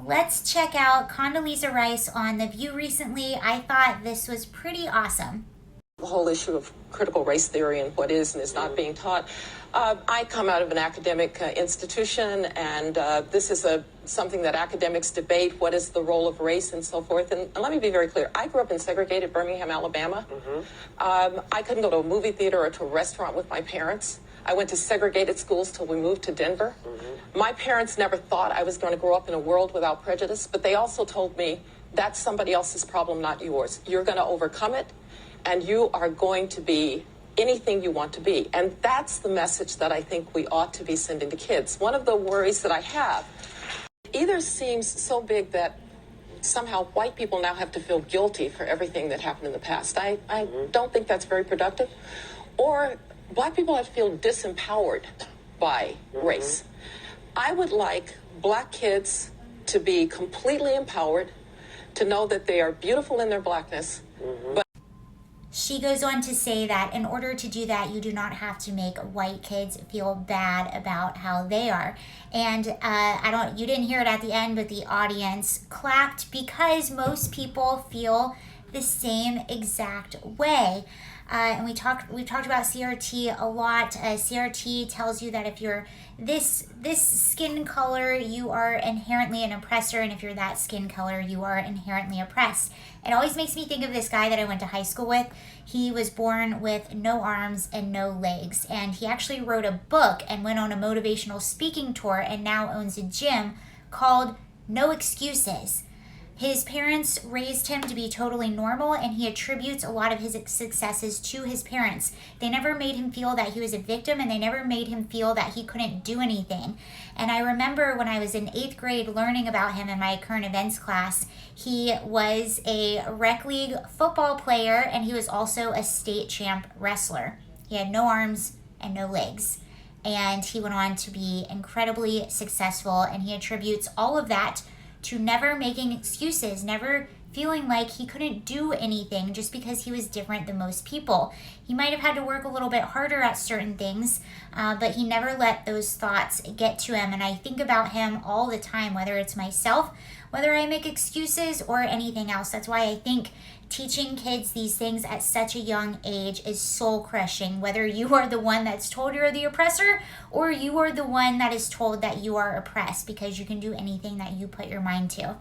let's check out Condoleezza Rice on The View recently. I thought this was pretty awesome. The whole issue of critical race theory and what is and is not being taught. I come out of an academic institution, and this is something that academics debate, what is the role of race and so forth. And let me be very clear. I grew up in segregated Birmingham, Alabama. I couldn't go to a movie theater or to a restaurant with my parents. I went to segregated schools till we moved to Denver. My parents never thought I was going to grow up in a world without prejudice, but they also told me that's somebody else's problem, not yours. You're going to overcome it, and you are going to be anything you want to be. And that's the message that I think we ought to be sending to kids. One of the worries that I have either seems so big that somehow white people now have to feel guilty for everything that happened in the past. I don't think that's very productive. Or black people have to feel disempowered by race. I would like black kids to be completely empowered, to know that they are beautiful in their blackness, but she goes on to say that in order to do that, you do not have to make white kids feel bad about how they are. And you didn't hear it at the end, but the audience clapped because most people feel the same exact way. And we've talked about CRT a lot. CRT tells you that if you're this skin color, you are inherently an oppressor, and if you're that skin color, you are inherently oppressed. It always makes me think of this guy that I went to high school with. He was born with no arms and no legs, and he actually wrote a book and went on a motivational speaking tour and now owns a gym called No Excuses. His parents raised him to be totally normal, and he attributes a lot of his successes to his parents. They never made him feel that he was a victim, and they never made him feel that he couldn't do anything. And I remember when I was in 8th grade learning about him in my current events class, he was a rec league football player, and he was also a state champ wrestler. He had no arms and no legs. And he went on to be incredibly successful, and he attributes all of that to never making excuses, never feeling like he couldn't do anything just because he was different than most people. He might have had to work a little bit harder at certain things, but he never let those thoughts get to him. And I think about him all the time, whether it's myself, whether I make excuses or anything else. That's why I think teaching kids these things at such a young age is soul crushing, whether you are the one that's told you're the oppressor or you are the one that is told that you are oppressed, because you can do anything that you put your mind to.